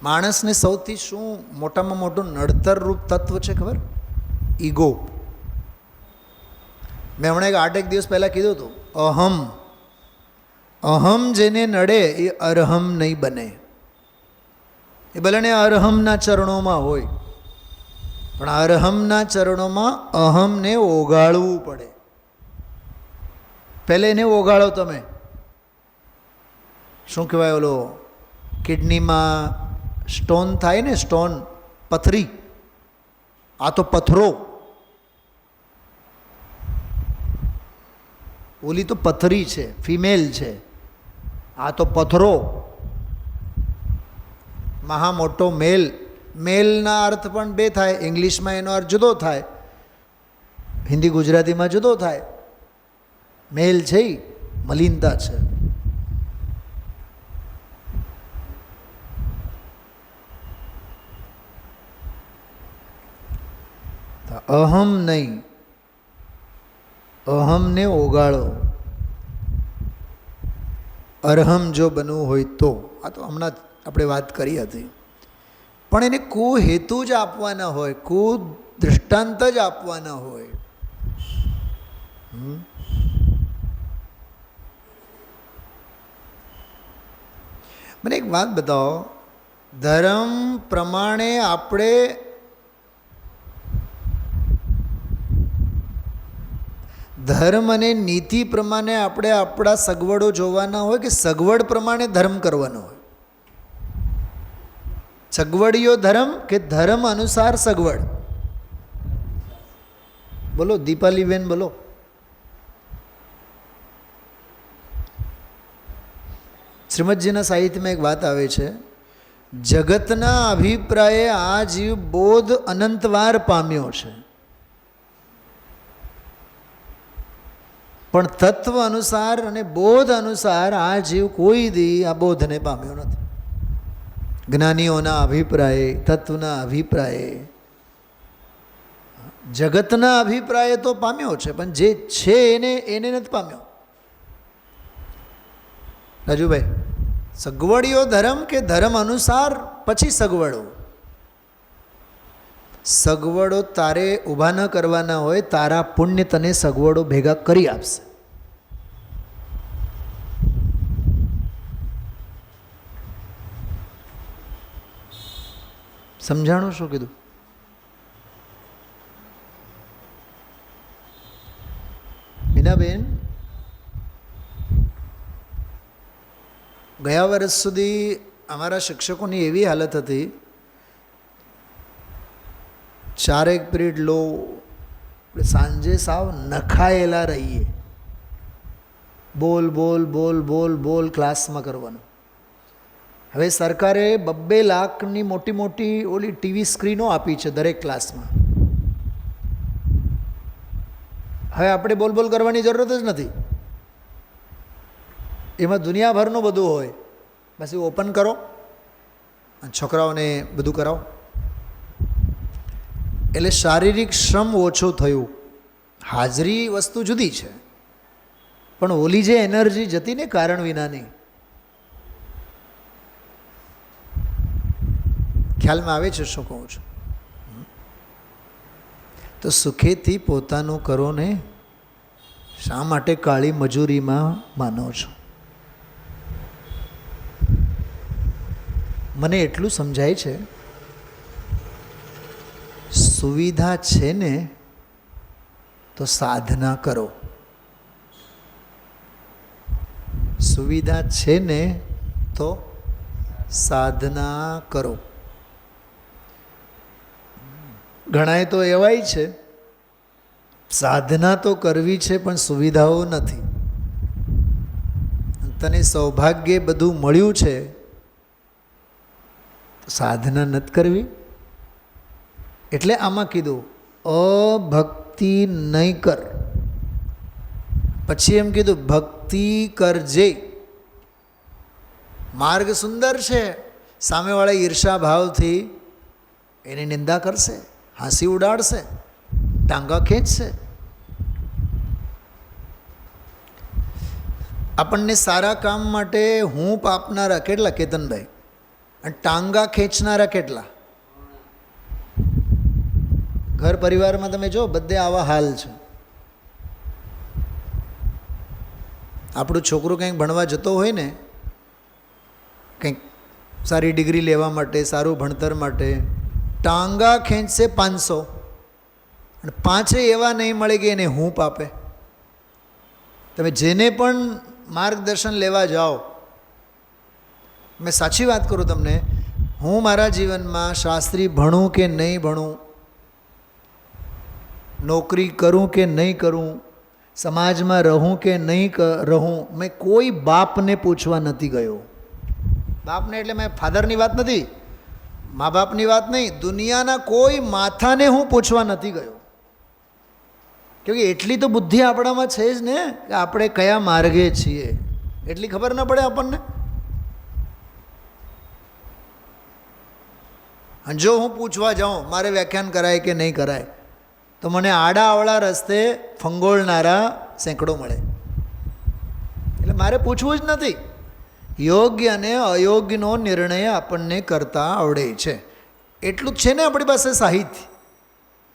માણસને સૌથી શું મોટામાં મોટું નડતર રૂપ તત્વ છે ખબર? ઈગો. મેં હમણાં 8 દિવસ પહેલાં કીધું હતું, અહમ. અહમ જેને નડે એ અરહમ નહીં બને. એ ભલે ને અરહમના ચરણોમાં હોય, પણ અરહમના ચરણોમાં અહમને ઓગાળવું પડે. પહેલે એને ઓગાળો તમે. શું કહેવાય ઓલો કિડનીમાં સ્ટોન થાય ને, સ્ટોન, પથરી. આ તો પથરો, ઓલી તો પથરી છે, ફિમેલ છે. આ તો પથરો, મહા મોટો મેલ. મેલના અર્થ પણ 2 થાય. ઇંગ્લિશમાં એનો અર્થ જુદો થાય, હિન્દી ગુજરાતીમાં જુદો થાય. મેલ છે એ મલિનતા છે. અહમ નહીં, અહમને ઓગાળો. અરહમ જો બનવું હોય તો. આ તો હમણાં આપણે વાત કરી હતી. પણ એને કુ હેતુ જ આપવાના હોય, કુ દૃષ્ટાંત જ આપવાના હોય. મને એક વાત બતાવો, ધર્મ પ્રમાણે આપણે ધર્મ અને નીતિ પ્રમાણે આપણે આપણા સગવડો જોવાના હોય કે સગવડ પ્રમાણે ધર્મ કરવાનો હોય? સગવડીયો ધર્મ કે ધર્મ અનુસાર સગવડ? બોલો દીપાલીબેન, બોલો. શ્રીમદજીના સાહિત્યમાં એક વાત આવે છે, જગતના અભિપ્રાયે આ જીવ બોધ અનંતવાર પામ્યો છે, પણ તત્વ અનુસાર અને બોધ અનુસાર આ જીવ કોઈ દી આ બોધને પામ્યો નથી. જ્ઞાનીઓના અભિપ્રાયે, તત્વના અભિપ્રાયે, જગતના અભિપ્રાયે તો પામ્યો છે, પણ જે છે એને નથી પામ્યો. રાજુભાઈ, સગવડીયો ધર્મ કે ધર્મ અનુસાર પછી સગવડો? સગવડો તારે ઊભા ન કરવાના હોય, તારા પુણ્ય તને સગવડો ભેગા કરી આપશે. સમજાણું શું કીધું? મીનાબેન, ગયા વર્ષ સુધી અમારા શિક્ષકોની એવી હાલત હતી, 4 પીરિયડ લો, સાંજે સાવ નખાયેલા રહીએ, બોલ બોલ બોલ બોલ બોલ ક્લાસમાં કરવાનું. હવે સરકારે 2 લાખની મોટી મોટી ઓલી ટીવી સ્ક્રીનો આપી છે દરેક ક્લાસમાં. હવે આપણે બોલ બોલ કરવાની જરૂરત જ નથી. એમાં દુનિયાભરનું બધું હોય. બસ એ ઓપન કરો અને છોકરાઓને બધું કરાવો. એટલે શારીરિક શ્રમ ઓછું થયું. હાજરી વસ્તુ જુદી છે, પણ ઓલી જે એનર્જી જતી ને કારણ વિનાની, ખ્યાલમાં આવે છે શું કહું છું? તો સુખેથી પોતાનું કરો ને, શા માટે કાળી મજૂરીમાં માનો છો? મને એટલું સમજાય છે, સુવિધા છે ને તો સાધના કરો. સુવિધા છે ને તો સાધના કરો. ઘણાએ તો એવાય છે સાધના તો કરવી છે પણ સુવિધાઓ નથી. તને સૌભાગ્ય બધું મળ્યું છે તો સાધના નથી કરવી. એટલે આમાં કીધું અભક્તિ નહીં કર. પછી એમ કીધું ભક્તિ કરજે. માર્ગ સુંદર છે, સામેવાળા ઈર્ષા ભાવથી એની નિંદા કરશે, હાંસી ઉડાડશે, ટાંગા ખેંચશે. આપણને સારા કામ માટે હૂંફ આપનારા કેટલા કેતનભાઈ, અને ટાંગા ખેંચનારા કેટલા? ઘર પરિવારમાં તમે જો બધે આવા હાલ છે. આપણું છોકરું કંઈક ભણવા જતો હોય ને, કંઈક સારી ડિગ્રી લેવા માટે, સારું ભણતર માટે ટાંગા ખેંચશે 500, અને 5 એવા નહીં મળે કે એને હૂંફ આપે. તમે જેને પણ માર્ગદર્શન લેવા જાઓ, મેં સાચી વાત કરું તમને, હું મારા જીવનમાં શાસ્ત્રી ભણું કે નહીં ભણું, નોકરી કરું કે નહીં કરું, સમાજમાં રહું કે નહીં રહું, મેં કોઈ બાપને પૂછવા નથી ગયો. બાપને એટલે મેં ફાધરની વાત નથી, મા બાપની વાત નહીં, દુનિયાના કોઈ માથાને હું પૂછવા નથી ગયો. કેમકે એટલી તો બુદ્ધિ આપણામાં છે જ ને કે આપણે કયા માર્ગે છીએ એટલી ખબર ન પડે આપણને. અને જો હું પૂછવા જાઉં મારે વ્યાખ્યાન કરાય કે નહીં કરાય, તો મને આડાઅવળા રસ્તે ફંગોળનારા સેંકડો મળે. એટલે મારે પૂછવું જ નથી. યોગ્ય અને અયોગ્યનો નિર્ણય આપણને કરતા આવડે છે. એટલું જ છે ને આપણી પાસે સાહિત્ય,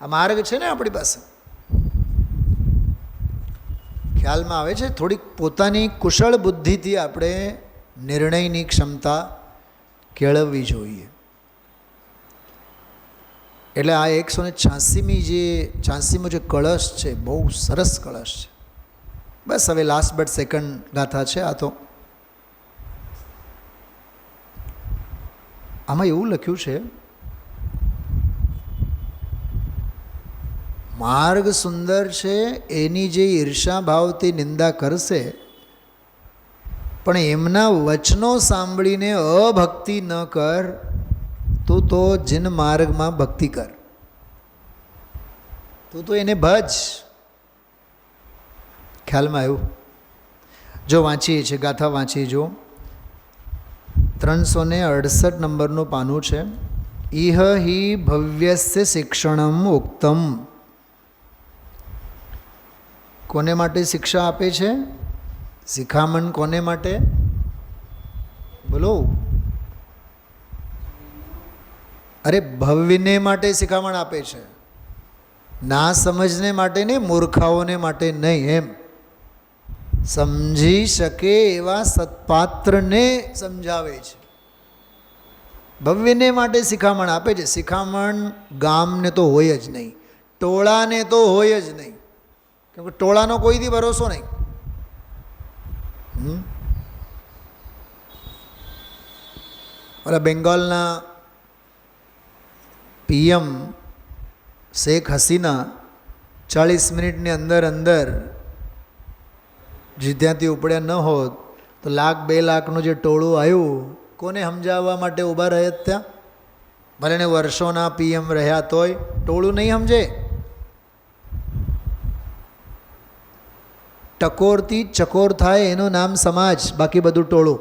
આ માર્ગ છે ને આપણી પાસે. ખ્યાલમાં આવે છે. થોડીક પોતાની કુશળ બુદ્ધિથી આપણે નિર્ણયની ક્ષમતા કેળવવી જોઈએ. એટલે આ 186મી જે 86મો જે કળશ છે બહુ સરસ કળશ છે. બસ હવે લાસ્ટ બટ સેકન્ડ ગાથા છે. આ તો આમાં એવું લખ્યું છે, માર્ગ સુંદર છે, એની જે ઈર્ષા ભાવથી નિંદા કરશે, પણ એમના વચનો સાંભળીને અભક્તિ ન કર, તું તો જીન માર્ગમાં ભક્તિ કર. તું તો એને ભજ. ખ્યાલમાં આવ્યું? જો વાંચીએ છીએ, ગાથા વાંચીએ. જો 368 નંબરનું પાનું છે. ઇહ હિ ભવ્યસ્ય શિક્ષણમ ઉક્તમ. કોને માટે શિક્ષા આપે છે? શિખામણ કોને માટે? બોલો. અરે ભવ્યને માટે શિખામણ આપે છે, ના સમજને માટે ને મૂર્ખાઓને માટે નહીં. એમ સમજી શકે એવા સત્પાત્રને સમજાવે છે. ભવ્યને માટે શિખામણ આપે છે. શિખામણ ગામને તો હોય જ નહીં, ટોળાને તો હોય જ નહીં, કેમ કે ટોળાનો કોઈથી ભરોસો નહીં. ઓલા બેંગોલના પીએમ શેખ હસીના 40 મિનિટની અંદર જ્યાંથી ઉપડ્યા ન હોત તો 1,00,000-2 લાખનું જે ટોળું આવ્યું, કોને સમજાવવા માટે ઊભા રહ્યા ત્યાં? ભલે ને વર્ષોના પીએમ રહ્યા તોય ટોળું નહીં સમજે. ટકોરથી ચકોર થાય એનું નામ સમાજ, બાકી બધું ટોળું.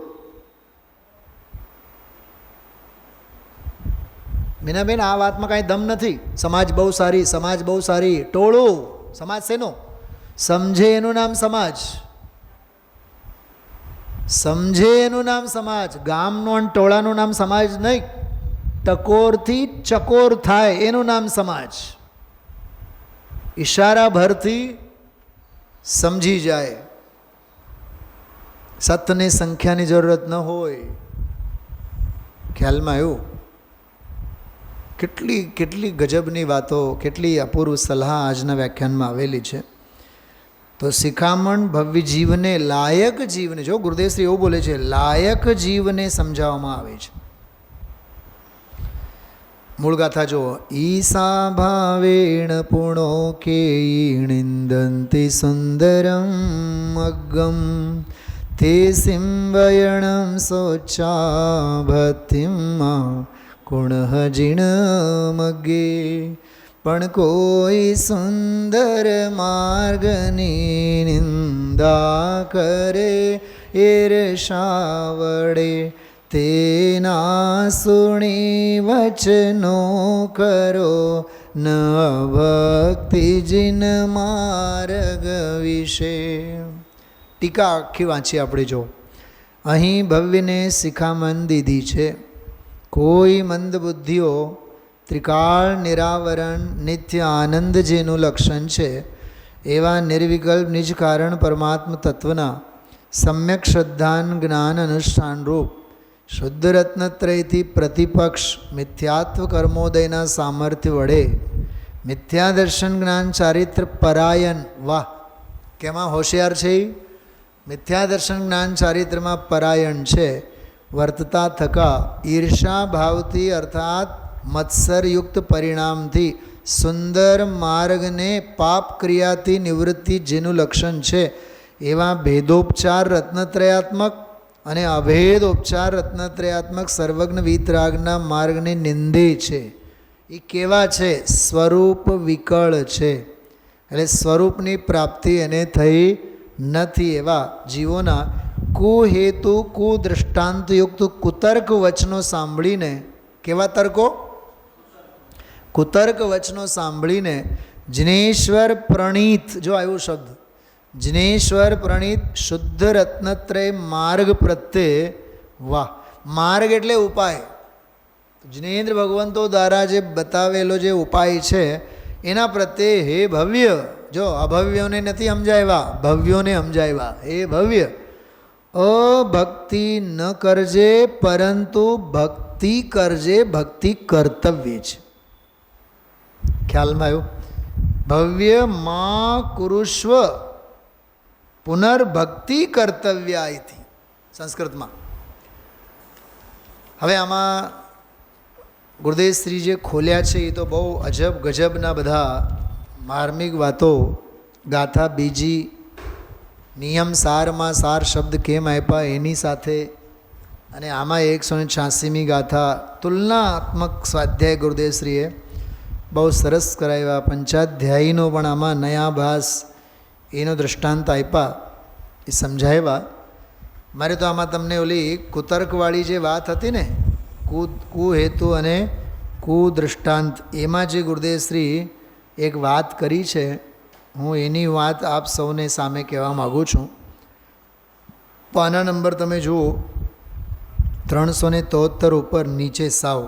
મીનાબેન, આ વાતમાં કાંઈ દમ નથી. સમાજ બહુ સારી, સમાજ બહુ સારી. ટોળું. સમાજ શેનો? સમજે એનું નામ સમાજ. સમજે એનું નામ સમાજ. ગામનું અને ટોળાનું નામ સમાજ નહીં. ટકોરથી ચકોર થાય એનું નામ સમાજ. ઈશારા ભરથી સમજી જાય. સતને સંખ્યાની જરૂરત ન હોય. ખ્યાલમાં આવ્યું? કેટલી કેટલી ગજબની વાતો, કેટલી અપૂર્વ સલાહ આજના વ્યાખ્યાનમાં આવેલી છે. તો શિખામણ ભવ્ય જીવને, લાયક જીવને, જો ગુરુદેવશ્રી એવું બોલે છે, લાયક જીવને સમજાવવામાં આવે છે. મૂળ ગાથા જુઓ. ઈસા ભાવેણ પૂર્ણો કે નિંદંતિ સુંદરમ અગ્ગમ તે સિંવયણમ શોચા ભક્તિમ કુણઃ જીણમગે. પણ કોઈ સુંદર માર્ગની નિંદા કરે ઈર્ષા વડે, તેના સુણી વચનો કરો ન ભક્તિ જીન માર્ગ વિશે. ટીકા આખી વાંચી આપણે જો. અહીં ભવ્યને શિખામણ દીધી છે. કોઈ મંદબુદ્ધિઓ ત્રિકાળ નિરાવરણ નિત્ય આનંદ જેનું લક્ષણ છે એવા નિર્વિકલ્પ નિજ કારણ પરમાત્મ તત્વના સમ્યક શ્રદ્ધાન જ્ઞાન અનુષ્ઠાન રૂપ શુદ્ધ રત્નત્રયથી પ્રતિપક્ષ મિથ્યાત્વ કર્મોદયના સામર્થ્ય વડે મિથ્યા દર્શન જ્ઞાન ચારિત્ર પરાયણ. વાહ, કેમાં હોશિયાર છે? મિથ્યા દર્શન જ્ઞાન ચારિત્રમાં પરાયણ છે. વર્તતા થકા ઈર્ષા ભાવથી અર્થાત મત્સરયુક્ત પરિણામથી સુંદર માર્ગને પાપ ક્રિયાથી નિવૃત્તિ જેનું લક્ષણ છે એવા ભેદોપચાર રત્નત્રયાત્મક અને અભેદોપચાર રત્નત્રયાત્મક સર્વજ્ઞ વીતરાગના માર્ગને નિંદે છે. એ કેવા છે? સ્વરૂપ વિકળ છે, એટલે સ્વરૂપની પ્રાપ્તિ એને થઈ નથી એવા જીવોના કુહેતુ કુદૃષ્ટાંતયુક્ત કુતર્ક વચનો સાંભળીને, કેવા તર્કો? કુતર્ક વચનો સાંભળીને જિનેશ્વર પ્રણીત, જો આવ્યો શબ્દ જિનેશ્વર પ્રણીત શુદ્ધ રત્નત્રય માર્ગ પ્રત્યે, વાહ, માર્ગ એટલે ઉપાય. જિનેન્દ્ર ભગવંતો દ્વારા જે બતાવેલો જે ઉપાય છે એના પ્રત્યે હે ભવ્ય, જો અભવ્યોને નથી સમજાવ્યા, ભવ્યોને સમજાવ્યા. હે ભવ્ય, અભક્તિ ન કરજે પરંતુ ભક્તિ કરજે, ભક્તિ કર્તવ્ય છે. ખ્યાલમાં આવ્યું? ભવ્ય માં કુરુષ્વ પુનર્ભક્તિ કર્તવ્ય આથી સંસ્કૃતમાં. હવે આમાં ગુરુદેવશ્રી જે ખોલ્યા છે એ તો બહુ અજબ ગજબના બધા માર્મિક વાતો. ગાથા બીજી, નિયમ સારમાં સાર શબ્દ કેમ આપ્યા એની સાથે, અને આમાં 186મી ગાથા તુલનાત્મક સ્વાધ્યાય ગુરુદેવશ્રીએ બહુ સરસ કરાવ્યા. પંચાધ્યાયીનો પણ આમાં નયાભાસ એનો દૃષ્ટાંત આપ્યા, એ સમજાવ્યા. મારે તો આમાં તમને ઓલી કુતર્કવાળી જે વાત હતી ને, કુહેતુ અને કુદૃષ્ટાંત, એમાં જે ગુરુદેવશ્રી એક વાત કરી છે, હું એની વાત આપ સૌને સામે કહેવા માગું છું. પાના નંબર તમે જુઓ 373 ઉપર નીચે સાવ.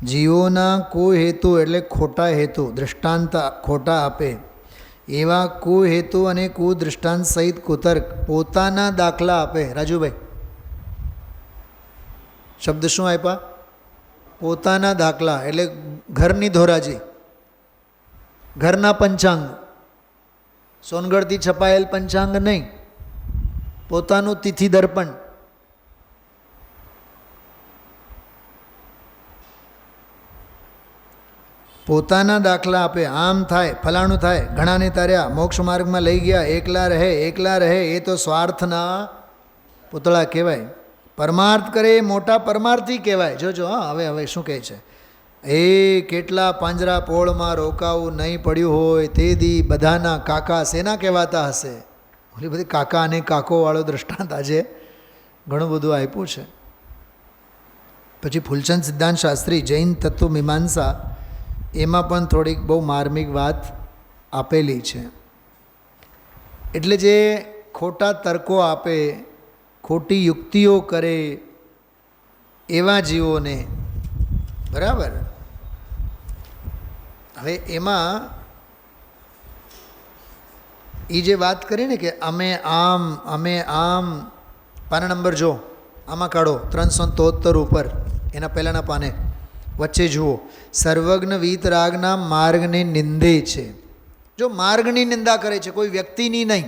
જીવોના કુહેતુ એટલે ખોટા હેતુ, દૃષ્ટાંત ખોટા આપે એવા કુહેતુ અને કુદૃષ્ટાંત સહિત કુતર્ક પોતાના દાખલા આપે. રાજુભાઈ, શબ્દ શું આપ્યા? પોતાના દાખલા, એટલે ઘરની ધોરાજી, ઘરના પંચાંગ, સોનગઢથી છપાયેલ પંચાંગ નહીં, પોતાનું તિથિ દર્પણ. પોતાના દાખલા આપે. આમ થાય, ફલાણું થાય, ઘણાને તાર્યા, મોક્ષ માર્ગમાં લઈ ગયા, એકલા રહે એ તો સ્વાર્થના પૂતળા કહેવાય. પરમાર્થ કરે એ મોટા પરમાર્થી કહેવાય. જોજો હા, હવે શું કહે છે? એ કેટલા પાંજરા પોળમાં રોકાવું નહીં પડ્યું હોય તે દી બધાના કાકા શેના કહેવાતા હશે? ઓલી બધી કાકા અને કાકોવાળો દૃષ્ટાંત આજે ઘણું બધું આપ્યું છે. પછી ફૂલચંદ સિદ્ધાંત શાસ્ત્રી જૈન તત્વ મીમાંસા, એમાં પણ થોડીક બહુ માર્મિક વાત આપેલી છે. એટલે જે ખોટા તર્કો આપે, ખોટી યુક્તિઓ કરે એવા જીવોને, બરાબર. હવે એમાં એ જે વાત કરી ને કે અમે આમ, પાના નંબર જો આમાં કાઢો 373 ઉપર, એના પહેલાંના પાને વચ્ચે જુઓ, સર્વજ્ઞ વીતરાગના માર્ગને નિંદે છે. જો માર્ગની નિંદા કરે છે, કોઈ વ્યક્તિની નહીં.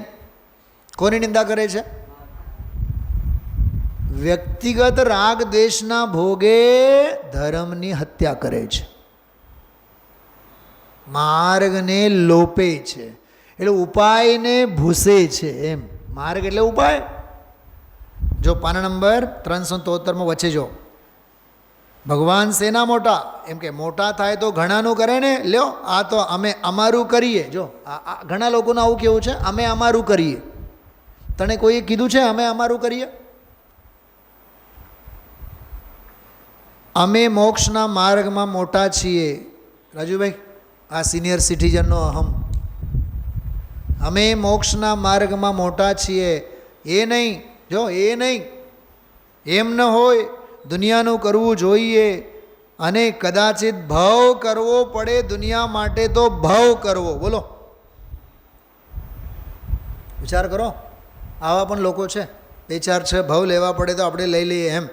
કોની નિંદા કરે છે? વ્યક્તિગત રાગ દ્વેષના ભોગે ધર્મની હત્યા કરે છે, માર્ગને લોપે છે, એટલે ઉપાયને ભૂસે છે. એમ માર્ગ એટલે ઉપાય. જો પાના નંબર 373 વચ્ચે જો, ભગવાન શેના મોટા? એમ કે મોટા થાય તો ઘણાનું કરે ને. લ્યો, આ તો અમે અમારું કરીએ. જો આ ઘણા લોકોનું આવું કેવું છે, અમે અમારું કરીએ. તને કોઈએ કીધું છે અમે અમારું કરીએ? અમે મોક્ષના માર્ગમાં મોટા છીએ. રાજુભાઈ, આ સિનિયર સિટીઝનનો અહમ. અમે મોક્ષના માર્ગમાં મોટા છીએ એ નહીં. જો એ નહીં, એમ ન હોય. દુનિયાનું કરવું જોઈએ અને કદાચિત ભાવ કરવો પડે દુનિયા માટે તો ભાવ કરવો. બોલો, વિચાર કરો. આવા પણ લોકો છે, 2-4 ભાવ લેવા પડે તો આપણે લઈ લઈએ એમ.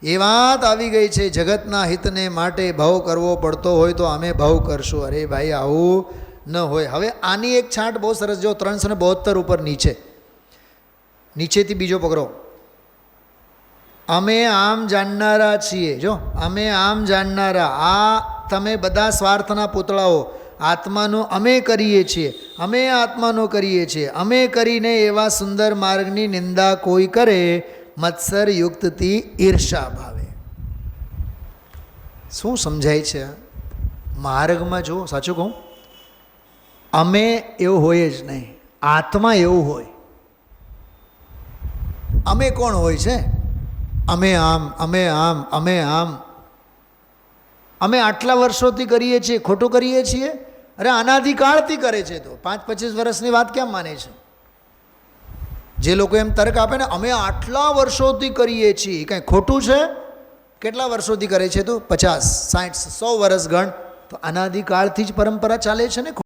એ વાત આવી ગઈ છે, જગતના હિતને માટે ભાવ કરવો પડતો હોય તો અમે ભાવ કરશું. અરે ભાઈ, આવું ન હોય. હવે આની એક છાંટ બહુ સરસ જો, 372 ઉપર નીચેથી બીજો પકડો. અમે આમ જાણનારા છીએ. જો અમે આમ જાણનારા, આ તમે બધા સ્વાર્થના પૂતળાઓ. આત્માનું અમે કરીએ છીએ, અમે આત્માનું કરીએ છીએ. અમે કરીને એવા સુંદર માર્ગની નિંદા કોઈ કરે, મત્સર યુક્તથી ઈર્ષા ભાવે. શું સમજાય છે માર્ગમાં? જો સાચું કહું, અમે એવું હોય જ નહીં, આત્મા એવું હોય. અમે કોણ હોય છે? અમે આમ, અમે આમ, અમે આમ. અમે આટલા વર્ષોથી કરીએ છીએ, ખોટું કરીએ છીએ? અરે અનાદિકાળથી કરે છે. તો 5-25 વર્ષની વાત કેમ માને છે? જે લોકો એમ તર્ક આપે ને, અમે આટલા વર્ષોથી કરીએ છીએ, કાંઈ ખોટું છે? કેટલા વર્ષોથી કરે છે? તો 50, 60, 100 વર્ષ ગણ. તો અનાદિકાળથી જ પરંપરા ચાલે છે ને.